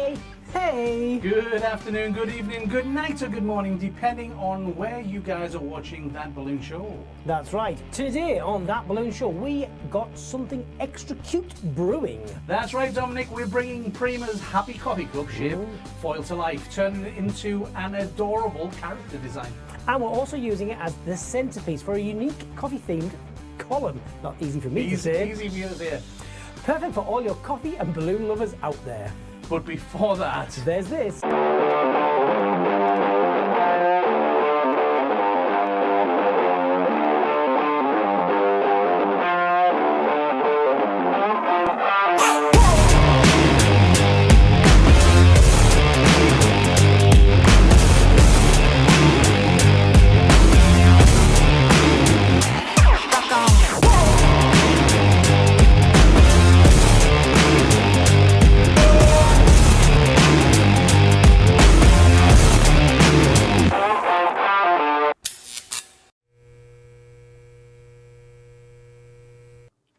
Hey, hey! Good afternoon, good evening, good night, or good morning, depending on where you guys are watching That Balloon Show. That's right. Today on That Balloon Show, we got something extra cute brewing. That's right, Dominic. We're bringing Prima's Happy Coffee Cup shape foil to life, turning it into an adorable character design. And we're also using it as the centerpiece for a unique coffee-themed column. Not easy for me to say. Easy for you to say. Perfect for all your coffee and balloon lovers out there. But before that, There's this.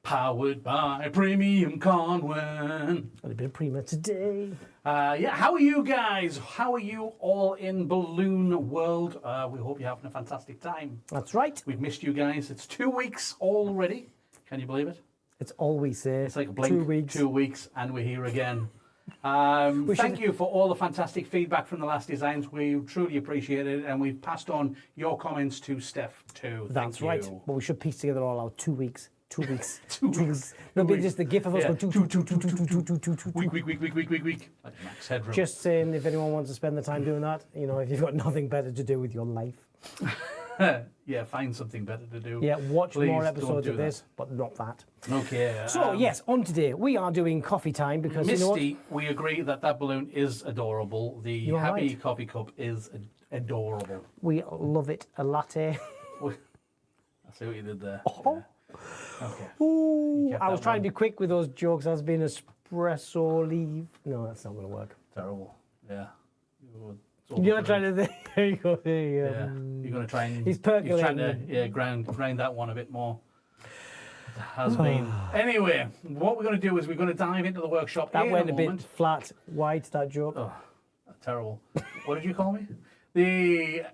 powered by Premium Conwen. A little bit of Prima today. Yeah, how are you guys? How are you all in Balloon World? We hope you're having a fantastic time. That's right. We've missed you guys. It's 2 weeks already. Can you believe it? It's all we say. It's like a blink. 2 weeks. 2 weeks, and we're here again. Thank you for all the fantastic feedback from the last designs. We truly appreciate it, and we've passed on your comments to Steph too. That's right. But we should piece together all our 2 weeks. 2 weeks. 2 weeks. There'll be just the gif of us going two. Week. Like Max Headroom. Just saying, if anyone wants to spend the time doing that, you know, if you've got nothing better to do with your life. Yeah, find something better to do. Yeah, watch Please more don't episodes do of that. this, but not that. Okay. So, yes, on today, we are doing coffee time because, you know what? Misty, we agree that that balloon is adorable. The You're Happy right. Coffee Cup is adorable. We love it. A latte. I see what you did there. Oh. Yeah. Okay. Ooh, kept I was that trying one. to be quick with those jokes as being espresso leave. No, that's not going to work. Terrible. Yeah. You're not trying to think. There you go. There you go. Yeah. You're going to try and. He's Trying to percolating. grind that one a bit more. It has been. Anyway, what we're going to do is we're going to dive into the workshop. That in went a bit moment. flat, white, that joke. Oh, terrible. What did you call me? We're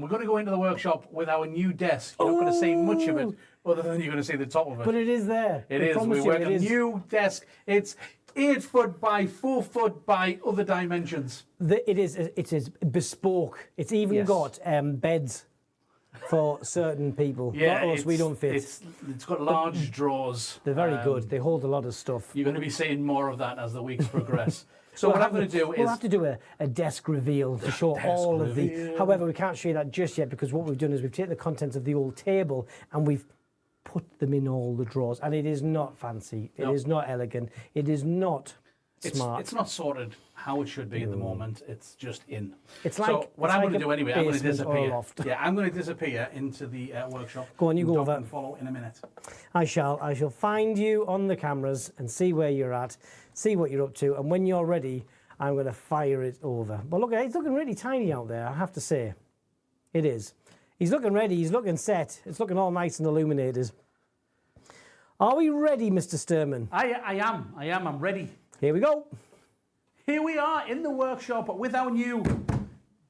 going to go into the workshop with our new desk. You're not going to see much of it, other than you're going to see the top of it. But it is there. It I is. promise We you, work it a is. new desk. It's 8 foot by 4 foot by other dimensions. It is bespoke. It's even Yes. got beds for certain people. Yeah, Not us, we don't fit. It's got large drawers. They're very good. They hold a lot of stuff. You're going to be seeing more of that as the weeks progress. So what I'm going to do We'll is have to do a desk reveal to show all of the... reveal. However, we can't show you that just yet because what we've done is we've taken the contents of the old table and we've put them in all the drawers. And it is not fancy. It is not elegant. It is not smart. It's not sorted how it should be at the moment. It's just in. It's so like- what it's I'm like going to a do anyway, I'm going to basement or a disappear. loft. Yeah, I'm going to disappear into the workshop. Go on, you go Doc over. can follow in a minute. I shall find you on the cameras and see where you're at, see what you're up to, and when you're ready, I'm going to fire it over. But look, it's looking really tiny out there, I have to say. It is. He's looking ready, he's looking set, it's looking all nice and illuminated. Are we ready, Mr. Stirman? I am. I'm ready. Here we go. Here we are in the workshop with our new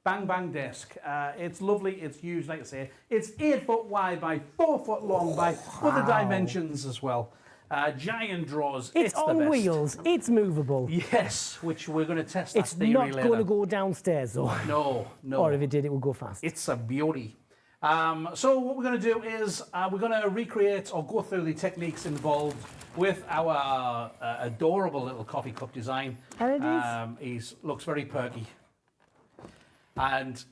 Bang Bang desk. It's lovely. It's huge, like I say. It's 8 foot wide by 4 foot long by other dimensions as well. Giant drawers. It's the on best. wheels, it's movable. Yes, which we're going to test that It's theory not later. going to go downstairs though. No. Or if it did, it would go fast. It's a beauty. So what we're going to do is we're going to recreate or go through the techniques involved with our adorable little coffee cup design. And it is. He looks very perky. And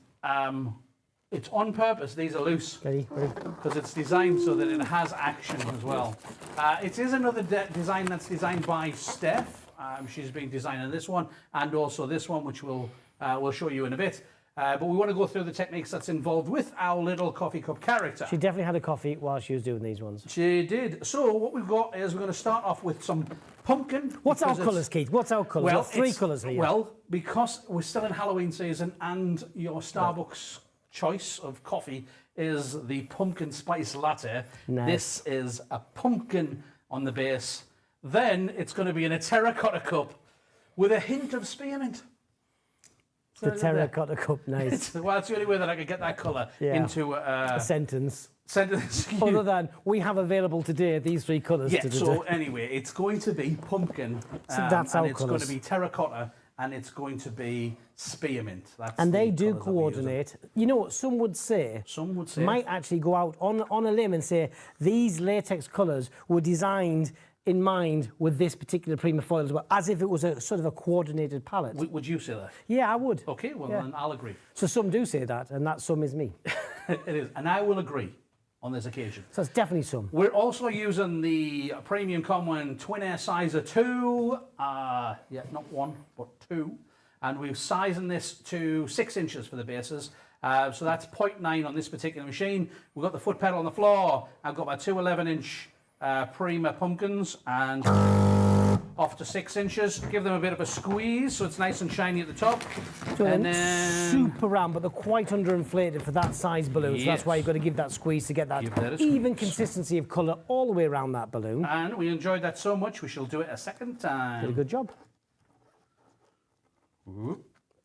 it's on purpose. These are loose Ready? because it's designed so that it has action as well. It is another design that's designed by Steph. She's been designing this one and also this one, which we'll show you in a bit. But we want to go through the techniques that's involved with our little coffee cup character. She definitely had a coffee while she was doing these ones. She did. So what we've got is we're going to start off with some pumpkin. What's our because it's- colours, Keith? What's our colours? Well, We've got 3 it's- colours here. Well, because we're still in Halloween season and your Starbucks choice of coffee is the pumpkin spice latte. Nice. This is a pumpkin on the base. Then it's going to be in a terracotta cup with a hint of spearmint. The Terra Cotta cup, nice. Well, it's the only way that I could get that colour into a sentence. Sentence. Other than we have available today these 3 colours. Yeah, so anyway, it's going to be pumpkin. So that's our and it's going colours. to be terracotta, and it's going to be spearmint. That's And they do colours that we're using. coordinate. You know what some would say? Some would say. Might actually go out on a limb and say these latex colours were designed in mind with this particular Prima foil as well, as if it was a sort of a coordinated palette. Would you say that? Yeah, I would. Okay, well Yeah. then I'll agree. So some do say that, and that some is me. It is, and I will agree on this occasion. So it's definitely some. We're also using the Premium Common Twin Air Sizer 2. Yeah, not 1, but 2. And we're sizing this to 6 inches for the bases. So that's 0.9 on this particular machine. We've got the foot pedal on the floor. I've got my 2 11-inch Prima pumpkins and off to 6 inches. Give them a bit of a squeeze so it's nice and shiny at the top. So and they're then super round, but they're quite underinflated for that size balloon. So that's why you've got to give that squeeze to get that Give that a even squeeze. consistency of colour all the way around that balloon. And we enjoyed that so much we shall do it a second Did a time. good job.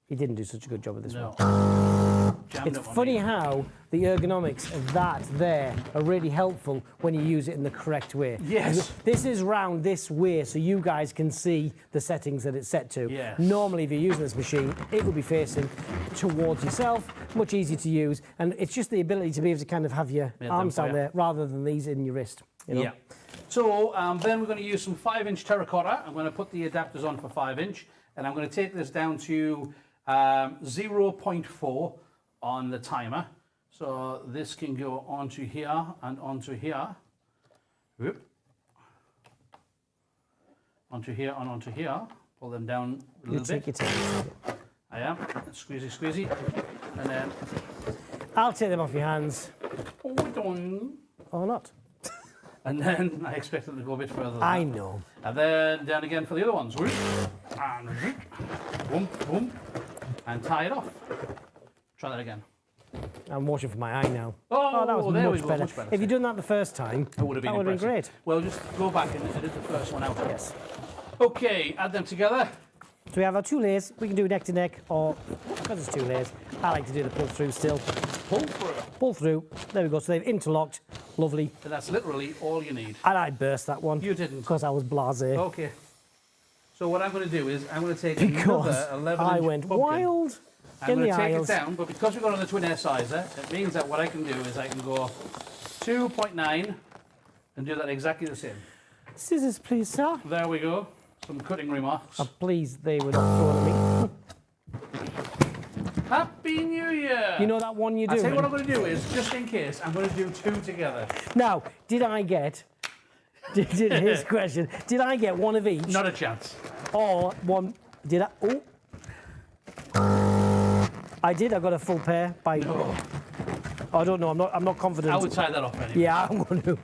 He didn't do such a good job with this one. No. Jammed It's up on funny me. how the ergonomics of that there are really helpful when you use it in the correct way. Yes. This is round this way so you guys can see the settings that it's set to. Yes. Normally if you're using this machine, it will be facing towards yourself, much easier to use, and it's just the ability to be able to kind of have your Made arms them down for you. there rather than these in your wrist. You know? Yeah. So then we're going to use some 5-inch terracotta. I'm going to put the adapters on for 5-inch, and I'm going to take this down to 0.4 on the timer. So this can go onto here and onto here. Whoop. Onto here and onto here. Pull them down a You little take bit. your time. I am. Squeezy, squeezy. And then, I'll take them off your hands. Or not. and then I expect them to go a bit further than I that. know. And then down again for the other ones. Whoop. And whoop. Boom, boom. And tie it off. Try that again. I'm watching for my eye now. Oh, that was there we much go, better. much better. If you'd done that the first time, It would have been that would have been impressive. great. Well, just go back and edit the first one out. Yes. Okay, add them together. So we have our 2 layers. We can do neck to neck, or because it's 2 layers, I like to do the pull through still. Pull through. Pull through. There we go. So they've interlocked. Lovely. And that's literally all you need. And I burst that one. You didn't. Because I was blasé. Okay. So what I'm going to do is I'm going to take Because another 11-inch I went pumpkin. wild I'm in going the to take aisles. it down, but because we've got on the twin air sizer, it means that what I can do is I can go 2.9 and do that exactly the same. Scissors, please, sir. There we go. Some cutting remarks. Oh, please, they were not thrown at me. Happy New Year! You know that one you're I'll tell doing? you what I'm going to do is, just in case, I'm going to do 2 together. Now, did I get... Here's the question. Did I get one of each? Not a chance. Or one... Did I... Oh. I did. I got a full pair by... No. I don't know. I'm not confident. I would tie that off anyway. Yeah, I'm going to.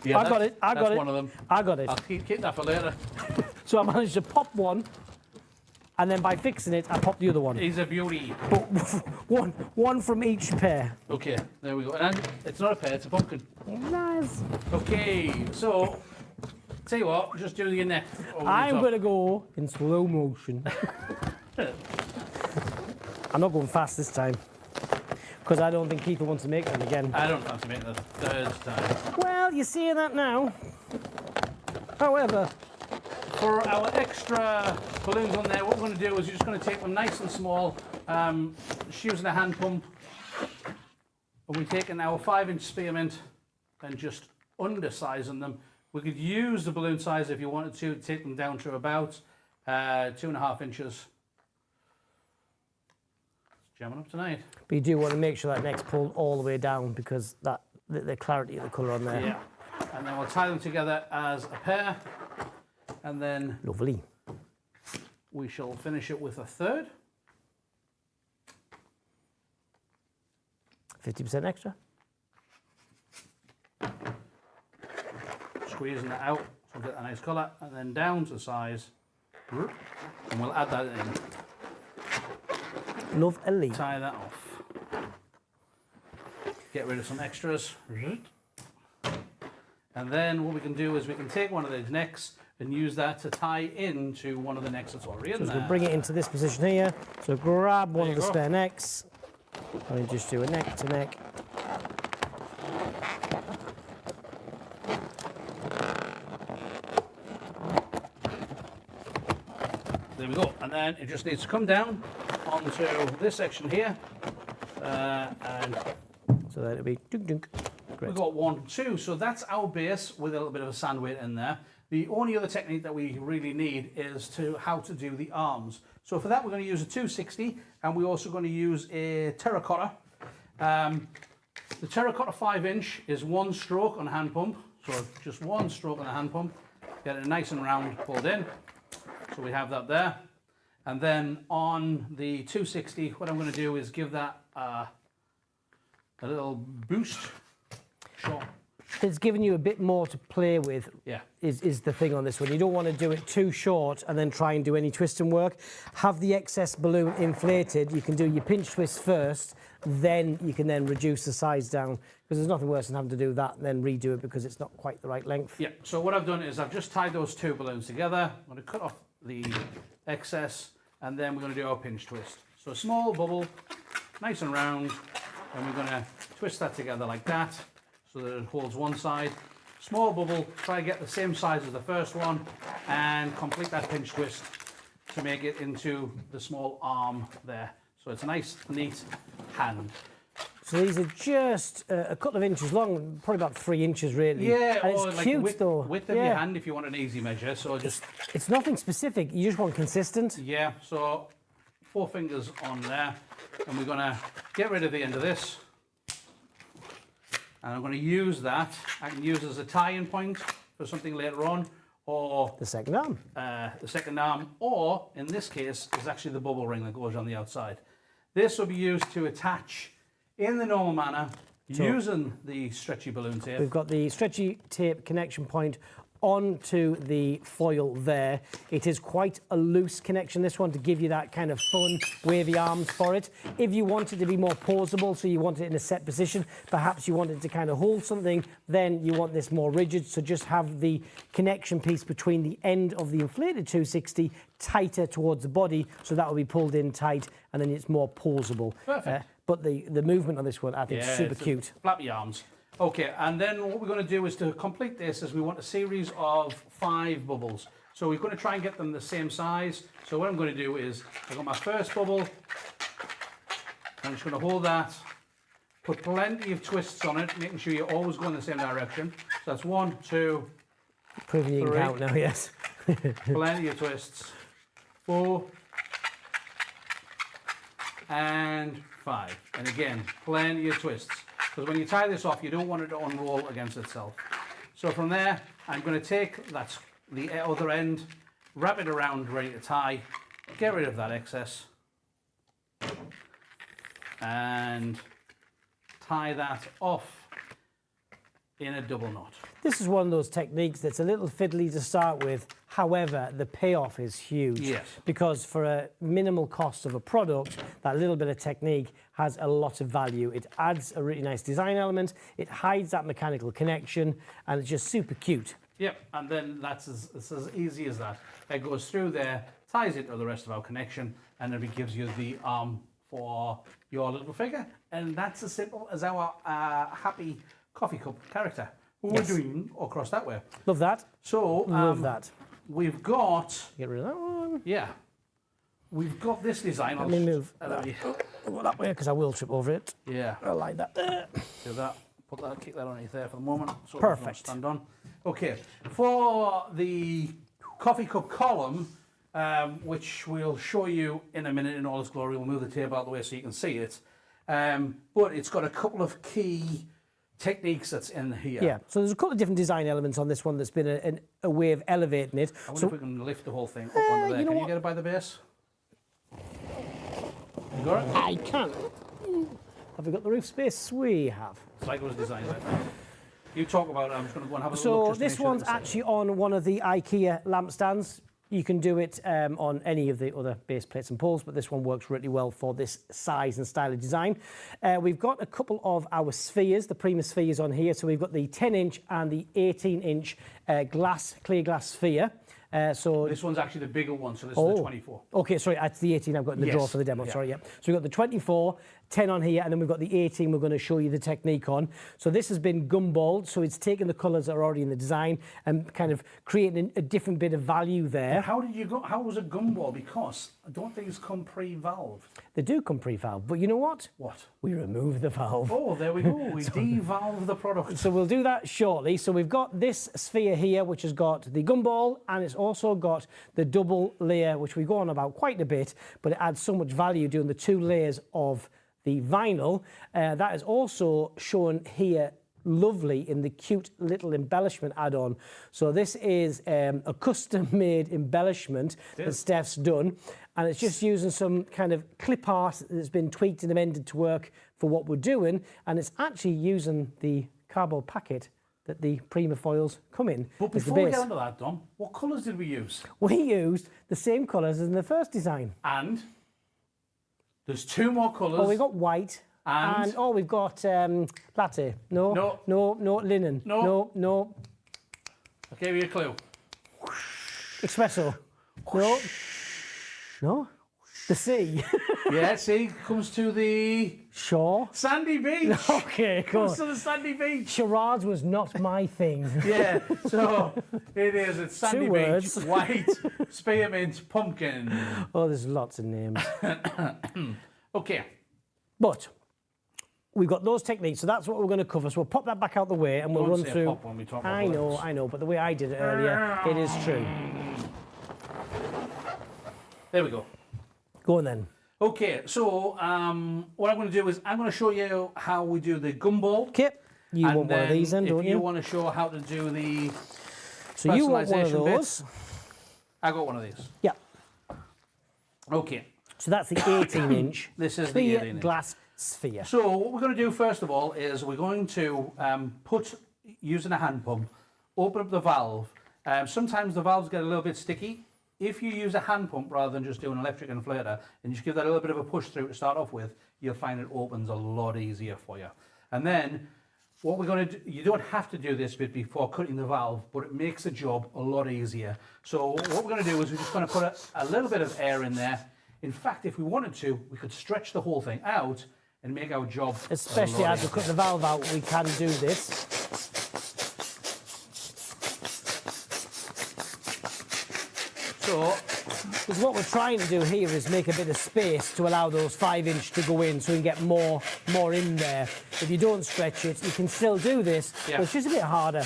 Yeah, I got it. I got that's it. one of them. I got it. I'll keep that for later. So I managed to pop one, and then by fixing it, I popped the other one. He's a beauty. But one from each pair. Okay, there we go. And it's not a pear, it's a pumpkin. Nice. Okay, so tell you what, just do your neck. over the I'm top. going to go in slow motion. I'm not going fast this time. Because I don't think Keith wants to make them again. I don't fancy making the 3rd time. Well, you're seeing that now. However, For our extra balloons on there, what we're going to do is you're just going to take them nice and small, just using a hand pump. And we're taking our 5-inch spearmint and just undersizing them. We could use the balloon size if you wanted to take them down to about 2.5 inches. It's jamming up tonight. but you do want to make sure that neck's pulled all the way down because that the clarity of the colour on there. Yeah. And then we'll tie them together as a pair. And then Lovely. we shall finish it with a 3rd. 50% extra. Squeezing that out so we'll get a nice colour. And then down to size. And we'll add that in. Love Ellie. Tie that off. Get rid of some extras. And then what we can do is we can take one of these necks, and use that to tie into one of the necks that's already in So there. we'll bring it into this position here. So grab one of the you go. spare necks, and then just do a neck to neck. There we go. And then it just needs to come down onto this section here. And So that it'll be dunk dunk. Great. we've got 1, 2. So that's our base with a little bit of a sand weight in there. The only other technique that we really need is how to do the arms. So for that, we're going to use a 260, and we're also going to use a Terra Cotta. The Terra Cotta 5-inch is 1 stroke on a hand pump. So just 1 stroke on a hand pump. Get it nice and round pulled in. So we have that there. And then on the 260, what I'm going to do is give that a little boost. Sure. It's giving you a bit more to play with. Yeah. Is the thing on this one. You don't want to do it too short and then try and do any twisting work. Have the excess balloon inflated. You can do your pinch twist first, then you can then reduce the size down, because there's nothing worse than having to do that and then redo it because it's not quite the right length. Yeah, so what I've done is I've just tied those 2 balloons together. I'm going to cut off the excess, and then we're going to do our pinch twist. So a small bubble, nice and round, and we're going to twist that together like that so that it holds one side. Small bubble, try to get the same size as the first one, and complete that pinch twist to make it into the small arm there. So it's a nice, neat hand. So these are just a couple of inches long, probably about 3 inches really. Yeah, and or it's like cute width, though. width of your hand if you want an easy measure. So just, It's nothing specific. You just want consistent. yeah, so 4 fingers on there, and we're going to get rid of the end of this. And I'm going to use that. I can use as a tie-in point for something later on, or The second arm. the second arm, or in this case, is actually the bubble ring that goes on the outside. This will be used to attach in the normal manner using the stretchy balloon tape. We've got the stretchy tape connection point onto the foil there. It is quite a loose connection, this one, to give you that kind of fun wavy arms for it. If you want it to be more pausable, so you want it in a set position, perhaps you want it to kind of hold something, then you want this more rigid, so just have the connection piece between the end of the inflated 260 tighter towards the body, so that will be pulled in tight, and then it's more pausable. Perfect. But the movement on this one, I think, is super it's cute. Flappy arms. Okay, and then what we're going to do is to complete this is we want a series of 5 bubbles. So we're going to try and get them the same size. So what I'm going to do is I've got my first bubble. I'm just going to hold that, put plenty of twists on it, making sure you're always going the same direction. So that's 1, 2, Proving you can 3. count now, yes. Plenty of twists. 4 and 5. And again, plenty of twists. Because when you tie this off, you don't want it to unroll against itself. So from there, I'm going to take the other end, wrap it around, ready to tie, get rid of that excess, and tie that off in a double knot. This is one of those techniques that's a little fiddly to start with. However, the payoff is huge. Yes. Because for a minimal cost of a product, that little bit of technique has a lot of value. It adds a really nice design element, it hides that mechanical connection, and it's just super cute. Yep, and then it's as easy as that. It goes through there, ties it to the rest of our connection, and then it gives you the arm for your little figure. And that's as simple as our happy coffee cup character, who Yes. we're doing across that way. Love that. So Love that. we've got, Get rid of that one. yeah, we've got this design. Let me move that way because I will trip over it. Yeah, I like that. do that. Put that, kick that underneath there for the moment. So Perfect. It doesn't stand on. Okay, for the coffee cup column, which we'll show you in a minute in all its glory. We'll move the tape out of the way so you can see it. But it's got a couple of key techniques that's in here. Yeah, so there's a couple of different design elements on this one that's been a way of elevating it. I wonder So if we can lift the whole thing up onto there. you know Can you what? get it by the base? You got it? I can. Have we got the roof space? We have. It's like it was designed like that. You talk about it. I'm just going to go and have a So look. Just to this make sure one's it's- actually on one of the IKEA lampstands. You can do it on any of the other base plates and pulls, but this one works really well for this size and style of design. We've got a couple of our spheres, the Prima spheres on here. So we've got the 10-inch and the 18-inch clear glass sphere. So this one's actually the bigger one, so this is the 24. Okay, sorry, that's the 18 I've got in the drawer for the demo. Yeah. Sorry, yeah. So we've got the 24, 10 on here, and then we've got the 18 we're going to show you the technique on. So this has been gumballed, so it's taken the colours that are already in the design and kind of creating a different bit of value there. How did you go? How was it gumball? Because I don't think it's come pre-valved. They do come pre-valve, but you know what? What? We remove the valve. Oh, there we go. We devalve the product. So we'll do that shortly. So we've got this sphere here, which has got the gumball, and it's also got the double layer, which we go on about quite a bit, but it adds so much value doing the 2 layers of the vinyl. That is also shown here lovely in the cute little embellishment add-on. So this is a custom-made embellishment that Steph's done, and it's just using some kind of clip art that's been tweaked and amended to work for what we're doing, and it's actually using the cardboard packet that the Prima foils come in. But as the before we base. get into that, Dom, what colours did we use? We used the same colours as in the first design. And there's 2 more colours. Oh, we've got white. And oh, we've got latte. No. Linen. No. No. I'll give you a clue. Espresso. No. The sea. Yeah, see, comes to the Shore. sandy beach. Okay, cool. Comes to the sandy beach. Charades was not my thing. Yeah, so it is. It's sandy 2 beach, words. white, spearmint, pumpkin. Oh, there's lots of names. Okay. But we've got those techniques, so that's what we're going to cover. So we'll pop that back out the way and we'll Don't run say through. pop when we talk about I bullets. know, but the way I did it earlier, it is true. There we go. Go on then. Okay, so what I'm going to do is I'm going to show you how we do the gumball. Okay. You want one of these then, don't if you want to show how to do the So you want one of personalisation those. bits, I got one of these. Yeah. Okay, So that's the 18-inch this is the clear 18-inch. glass sphere. So what we're going to do first of all is we're going to using a hand pump, open up the valve. Sometimes the valves get a little bit sticky. If you use a hand pump rather than just do an electric inflator and just give that a little bit of a push through to start off with, you'll find it opens a lot easier for you. And then what we're going to do, you don't have to do this bit before cutting the valve, but it makes the job a lot easier. So what we're going to do is we're just going to put a little bit of air in there. In fact, if we wanted to, we could stretch the whole thing out and make our job Especially a lot as we easier. cut the valve out, we can do this. So Because what we're trying to do here is make a bit of space to allow those 5-inch to go in so we can get more in there. If you don't stretch it, you can still do this, Yeah. but it's just a bit harder.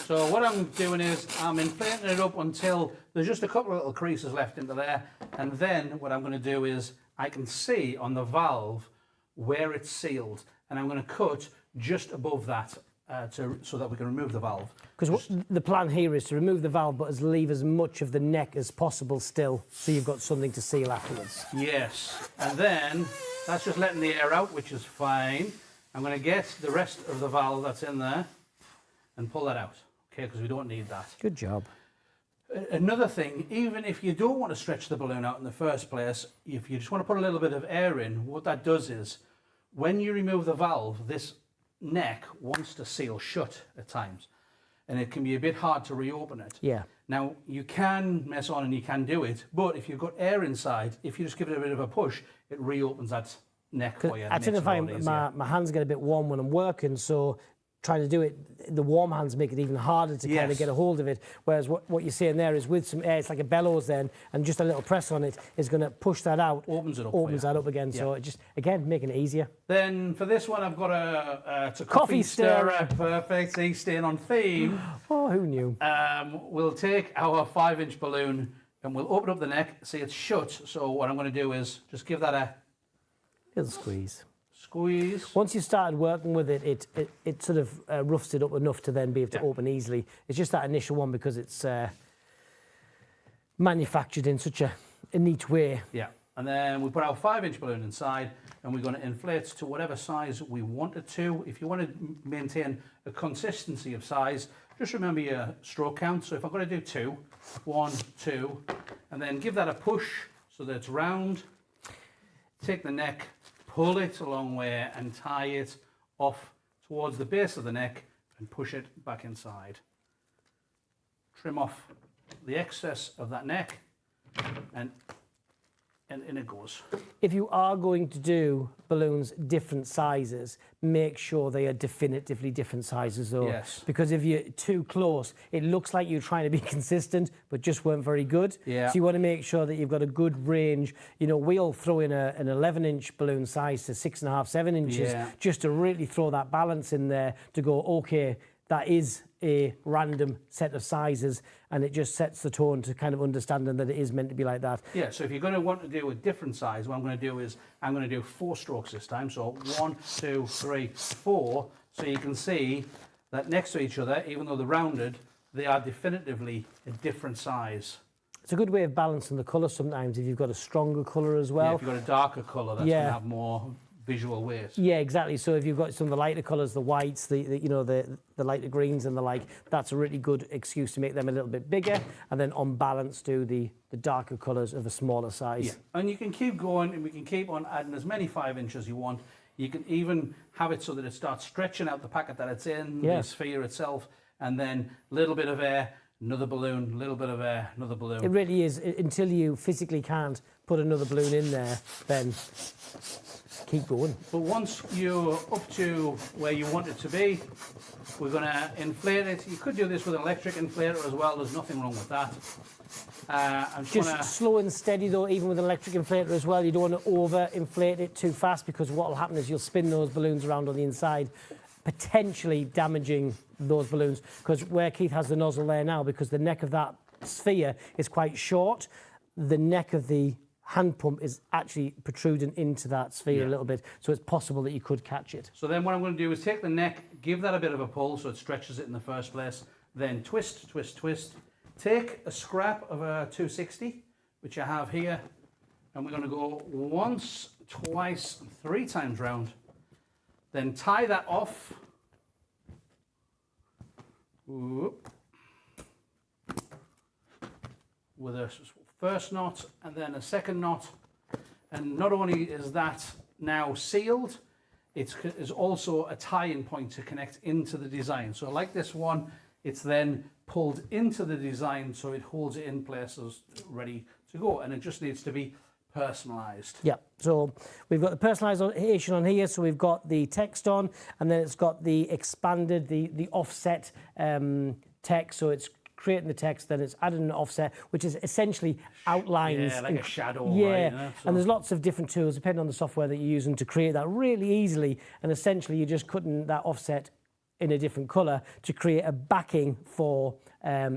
So what I'm doing is I'm inflating it up until there's just a couple of little creases left into there. And then what I'm going to do is I can see on the valve where it's sealed. And I'm going to cut just above that so that we can remove the valve. Because the plan here is to remove the valve, but leave as much of the neck as possible still, so you've got something to seal afterwards. Yes. And then that's just letting the air out, which is fine. I'm going to get the rest of the valve that's in there and pull that out. Okay, because we don't need that. Good job. Another thing, even if you don't want to stretch the balloon out in the first place, if you just want to put a little bit of air in, what that does is, when you remove the valve, this neck wants to seal shut at times. And it can be a bit hard to reopen it. Yeah. Now, you can mess on and you can do it, but if you've got air inside, if you just give it a bit of a push, it reopens that neck for you. and I tend to makes it a lot find easier. my hands get a bit warm when I'm working, so trying to do it, the warm hands make it even harder to kind of Yes. get a hold of it. Whereas what you're saying there is with some air, it's like a bellows then, and just a little press on it is going to push that out. Opens it up for Opens you. that up again. So it just, again, making it easier. Then for this one, I've got it's a Coffee coffee stirrer. stirrer. Perfect. See, staying on theme. Oh, who knew? We'll take our 5-inch balloon and we'll open up the neck. See, it's shut. So what I'm going to do is just give that a Little squeeze. squeeze. Once you started working with it, it sort of roughs it up enough to then be able to open easily. It's just that initial one because it's manufactured in such a neat way. Yeah. And then we put our 5-inch balloon inside and we're going to inflate to whatever size we want it to. If you want to maintain a consistency of size, just remember your stroke count. So if I've got to do 2, 1, 2, and then give that a push so that it's round. Take the neck, pull it a long way and tie it off towards the base of the neck and push it back inside. Trim off the excess of that neck and in it goes. If you are going to do balloons different sizes, make sure they are definitively different sizes though. Yes. Because if you're too close, it looks like you're trying to be consistent, but just weren't very good. Yeah. So you want to make sure that you've got a good range. You know, we'll throw in an 11-inch balloon size to 6.5, 7 inches, just to really throw that balance in there to go, okay, that is a random set of sizes, and it just sets the tone to kind of understanding that it is meant to be like that. Yeah, so if you're going to want to do a different size, what I'm going to do is I'm going to do 4 strokes this time. So 1, 2, 3, 4. So you can see that next to each other, even though they're rounded, they are definitively a different size. It's a good way of balancing the colour sometimes if you've got a stronger colour as well. Yeah, if you've got a darker colour, that's going to have more visual weight. Yeah, exactly. So if you've got some of the lighter colours, the whites, the lighter greens and the like, that's a really good excuse to make them a little bit bigger, and then on balance do the darker colours of a smaller size. Yeah, and you can keep going, and we can keep on adding as many 5-inch as you want. You can even have it so that it starts stretching out the packet that it's in, the sphere itself, and then a little bit of air, another balloon, little bit of air, another balloon. It really is. Until you physically can't put another balloon in there, then keep going. But once you're up to where you want it to be, we're going to inflate it. You could do this with an electric inflator as well. There's nothing wrong with that. Just slow and steady though, even with an electric inflator as well. You don't want to over inflate it too fast, because what will happen is you'll spin those balloons around on the inside, potentially damaging those balloons. Because where Keith has the nozzle there now, because the neck of that sphere is quite short, the neck of the hand pump is actually protruding into that sphere a little bit, so it's possible that you could catch it. So then what I'm going to do is take the neck, give that a bit of a pull so it stretches it in the first place, then twist, twist, twist. Take a scrap of a 260, which I have here, and we're going to go once, twice, 3 times round. Then tie that off. Whoop. With a first knot and then a second knot, and not only is that now sealed, it's also a tie-in point to connect into the design. So like this one, it's then pulled into the design so it holds it in place as ready to go, and it just needs to be personalized. Yeah, so we've got the personalization on here, so we've got the text on, and then it's got the expanded, the offset text, so it's creating the text, then it's adding an offset, which is essentially outlines. Yeah, like a shadow. Yeah, right, you know, so. And there's lots of different tools, depending on the software that you're using, to create that really easily, and essentially you're just cutting that offset in a different colour to create a backing for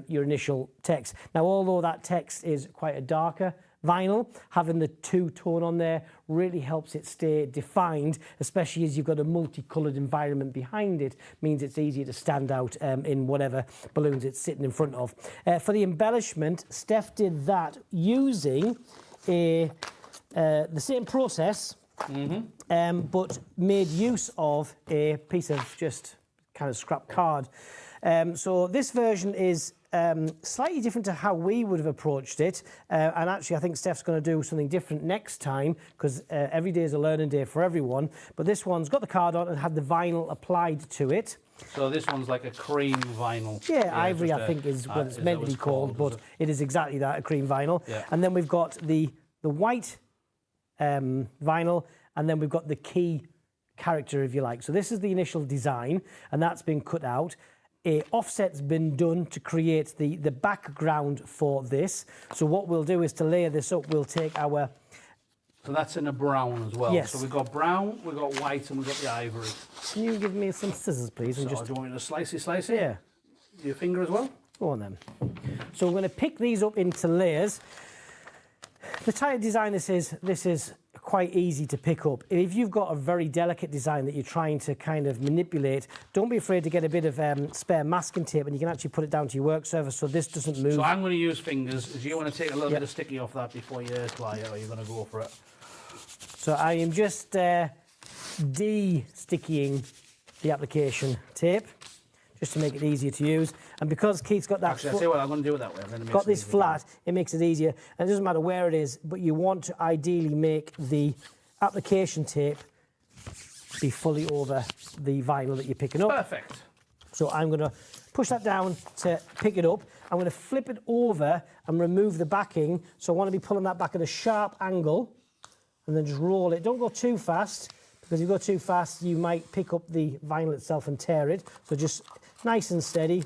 your initial text. Now, although that text is quite a darker vinyl, having the 2-tone on there really helps it stay defined, especially as you've got a multicoloured environment behind it. Means it's easier to stand out in whatever balloons it's sitting in front of. For the embellishment, Steph did that using the same process, but made use of a piece of just kind of scrap card. So this version is slightly different to how we would have approached it, and actually I think Steph's going to do something different next time, because every day is a learning day for everyone. But this one's got the card on and had the vinyl applied to it. So this one's like a cream vinyl. Yeah, ivory I think is what it's meant to be called, but it is exactly that, a cream vinyl. Yeah. And then we've got the white vinyl, and then we've got the key character, if you like. So this is the initial design, and that's been cut out. A offset's been done to create the background for this. So what we'll do is, to layer this up, we'll take our... So that's in a brown as well. Yes. So we've got brown, we've got white, and we've got the ivory. Can you give me some scissors, please? And So just... do you want me to slice it? Yeah. Your finger as well? Go on then. So we're going to pick these up into layers. The type of design this is quite easy to pick up. If you've got a very delicate design that you're trying to kind of manipulate, don't be afraid to get a bit of spare masking tape, and you can actually put it down to your work surface so this doesn't move. So I'm going to use fingers. Do you want to take a little bit of sticky off that before you apply it, or are you going to go for it? So I am just de-stickying the application tape, just to make it easier to use. And because Keith's got that Actually, I see what I'm going to do with that way. Then it makes got it this easier. flat, it makes it easier. And it doesn't matter where it is, but you want to ideally make the application tape be fully over the vinyl that you're picking up. Perfect. So I'm going to push that down to pick it up. I'm going to flip it over and remove the backing. So I want to be pulling that back at a sharp angle and then just roll it. Don't go too fast, because if you go too fast, you might pick up the vinyl itself and tear it. So just nice and steady.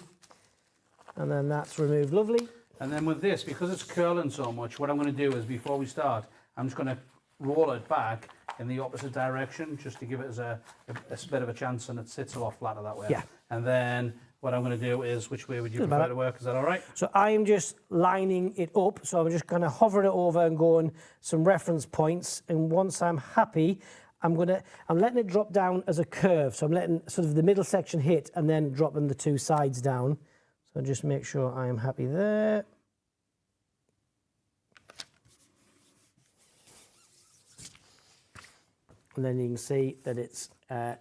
And then that's removed. Lovely. And then with this, because it's curling so much, what I'm going to do is, before we start, I'm just going to roll it back in the opposite direction, just to give it as a bit of a chance, and it sits a lot flatter that way. Yeah. And then what I'm going to do is, which way would you prefer to work? Is that all right? So I'm just lining it up. So I'm just going to hover it over and go on some reference points. And once I'm happy, I'm letting it drop down as a curve. So I'm letting sort of the middle section hit and then dropping the two sides down. So just make sure I am happy there. And then you can see that it's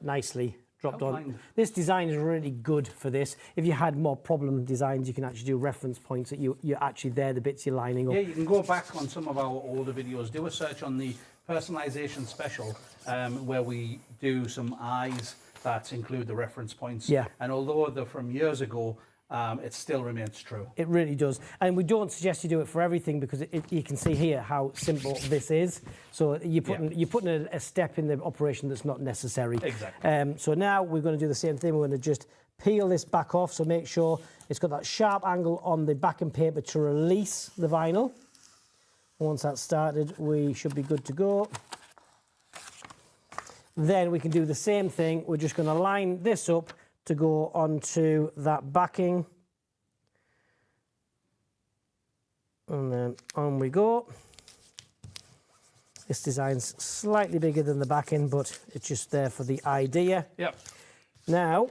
nicely dropped on. This design is really good for this. If you had more problem designs, you can actually do reference points that you're actually there, the bits you're lining up. Yeah, you can go back on some of our older videos, do a search on the personalization special, where we do some eyes that include the reference points. Yeah. And although they're from years ago, it still remains true. It really does. And we don't suggest you do it for everything, because you can see here how simple this is. So you're putting a step in the operation that's not necessary. Exactly. So now we're going to do the same thing. We're going to just peel this back off. So make sure it's got that sharp angle on the backing paper to release the vinyl. Once that's started, we should be good to go. Then we can do the same thing. We're just going to line this up to go onto that backing. And then on we go. This design's slightly bigger than the backing, but it's just there for the idea. Yep. Now,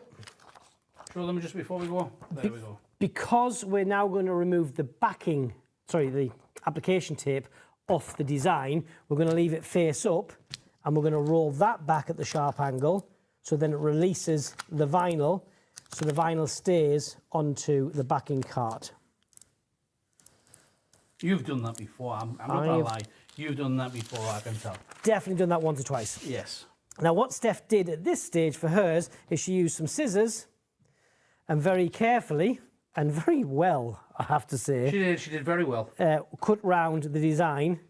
Show them just before we go. There we go. because we're now going to remove the backing, the application tape off the design, we're going to leave it face up, and we're going to roll that back at the sharp angle. So then it releases the vinyl, so the vinyl stays onto the backing cart. You've done that before. I'm not going to lie. You've done that before, I can tell. Definitely done that once or twice. Yes. Now, what Steph did at this stage for hers is she used some scissors and very carefully and very well, I have to say. She did very well. Cut round the design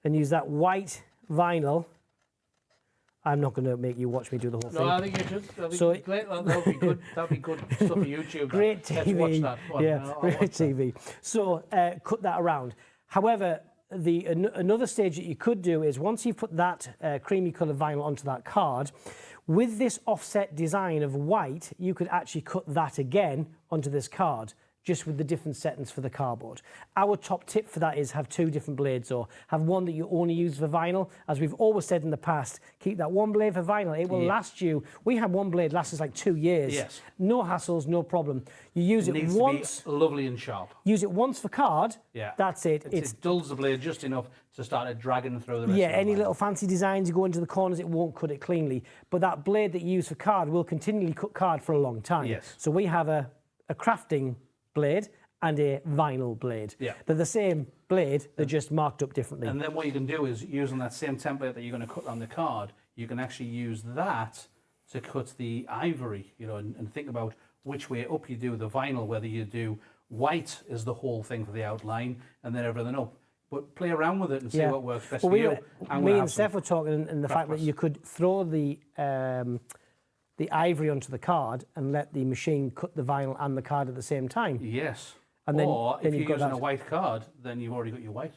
and use that white vinyl. I'm not going to make you watch me do the whole thing. No, I think you should. That'll be good. That'll be good stuff for YouTube. Great TV. Let's watch that one. Yeah, I'll great watch that. TV. So cut that around. However, another stage that you could do is, once you've put that creamy coloured vinyl onto that card, with this offset design of white, you could actually cut that again onto this card, just with the different settings for the cardboard. Our top tip for that is have two different blades, or have one that you only use for vinyl. As we've always said in the past, keep that one blade for vinyl. It will last you. We had one blade last us like 2 years. Yes. No hassles, no problem. You use it Needs once. to be lovely and sharp. Use it once for card. Yeah. That's it. It dulls the blade just enough to start it dragging through the rest Yeah, of the any line. little fancy designs you go into the corners, it won't cut it cleanly. But that blade that you use for card will continually cut card for a long time. Yes. So we have a crafting blade and a vinyl blade. Yeah. They're the same blade, they're just marked up differently. And then what you can do is, using that same template that you're going to cut on the card, you can actually use that to cut the ivory, and think about which way up you do the vinyl, whether you do white is the whole thing for the outline and then everything up. But play around with it and see what works best for you. Me and Steph were talking, and the fact that you could throw the ivory onto the card and let the machine cut the vinyl and the card at the same time. Yes. And then, or then if you've you're got using a white card, then you've already got your white.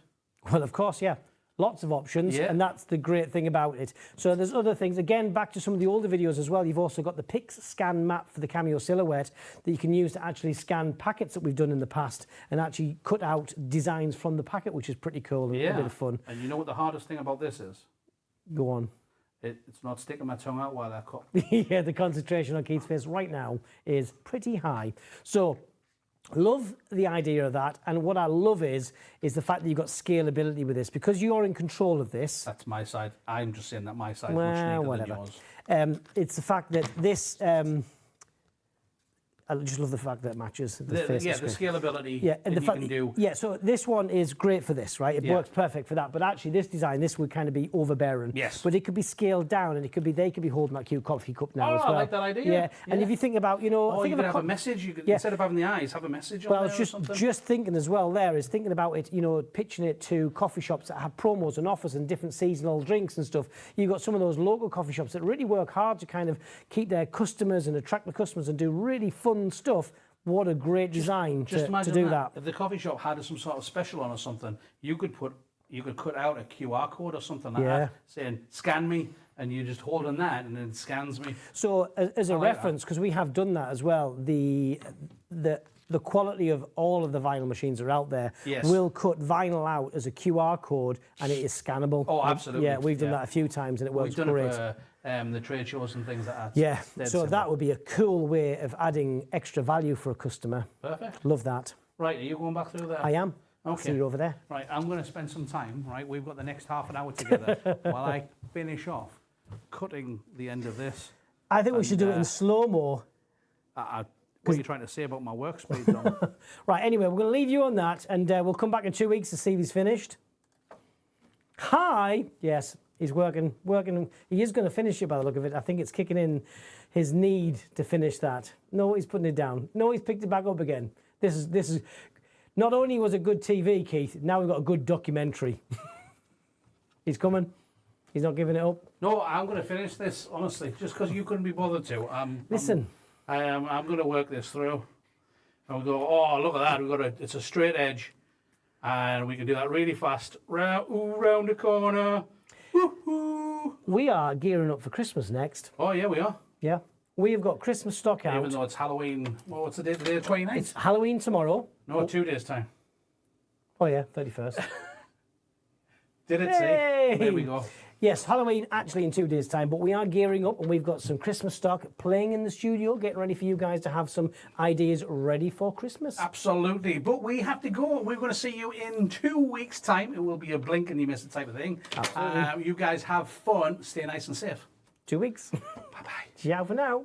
Well, of course, yeah. Lots of options, and that's the great thing about it. So there's other things. Again, back to some of the older videos as well, you've also got the Pix Scan map for the Cameo Silhouette that you can use to actually scan packets that we've done in the past and actually cut out designs from the packet, which is pretty cool and a bit of fun. And you know what the hardest thing about this is? Go on. It's not sticking my tongue out while I cut. Yeah, the concentration on Keith's face right now is pretty high. So, love the idea of that, and what I love is the fact that you've got scalability with this, because you're in control of this. That's my side. I'm just saying that my side is Well, much neater whatever. than yours. It's the fact that this I just love the fact that it matches the face the of the screen. scalability Yeah, that the you fact, can do. yeah. So this one is great for this, right? It works perfect for that. But actually, this design, this would kind of be overbearing. Yes. But it could be scaled down, and they could be holding that cute coffee cup now as well. I like that idea. Yeah. And if you think about, Or think you of could a have a message. You could instead of having the eyes, have a message on Well, I there was or just something. just thinking as well. There is thinking about it, pitching it to coffee shops that have promos and offers and different seasonal drinks and stuff. You've got some of those local coffee shops that really work hard to kind of keep their customers and attract the customers and do really fun stuff. What a great design Just to imagine do that. If the coffee shop had some sort of special on or something, you could cut out a QR code or something like that, saying "scan me," and you just hold on that, and it scans me. So as a reference, because we have done that as well, the quality of all of the vinyl machines that are out there will cut vinyl out as a QR code, and it is scannable. Oh, absolutely. Yeah, we've done that a few times, and it works We've done great. it for the trade shows and things like that. Yeah, Dead so simple. that would be a cool way of adding extra value for a customer. Perfect. Love that. Right, are you going back through there? I am. Okay. See you over there. Right, I'm going to spend some time, right? We've got the next half an hour together while I finish off cutting the end of this. I think we should do it in slow-mo. What are you trying to say about my work speed, Dom? Right, anyway, we're going to leave you on that, and we'll come back in 2 weeks to see if he's finished. Hi! Yes, he's working. He is going to finish it by the look of it. I think it's kicking in his need to finish that. No, he's putting it down. No, he's picked it back up again. This is. Not only was it good TV, Keith, now we've got a good documentary. He's coming. He's not giving it up. No, I'm going to finish this, honestly, just because you couldn't be bothered to. Listen. I'm going to work this through. And we go, oh, look at that. It's a straight edge. And we can do that really fast. Round the corner. Woo-hoo. We are gearing up for Christmas next. Oh, yeah, we are. Yeah. We've got Christmas stock out. Even though it's Halloween. Well, what's the date? The day of 29th? It's Halloween tomorrow. No, 2 days' time. Oh, yeah, 31st. Did it Yay! say? There we go. Yes, Halloween actually in 2 days' time, but we are gearing up and we've got some Christmas stock playing in the studio, getting ready for you guys to have some ideas ready for Christmas. Absolutely. But we have to go. We're going to see you in 2 weeks' time. It will be a blink and you miss it type of thing. Absolutely. You guys have fun. Stay nice and safe. 2 weeks. Bye-bye. Ciao for now.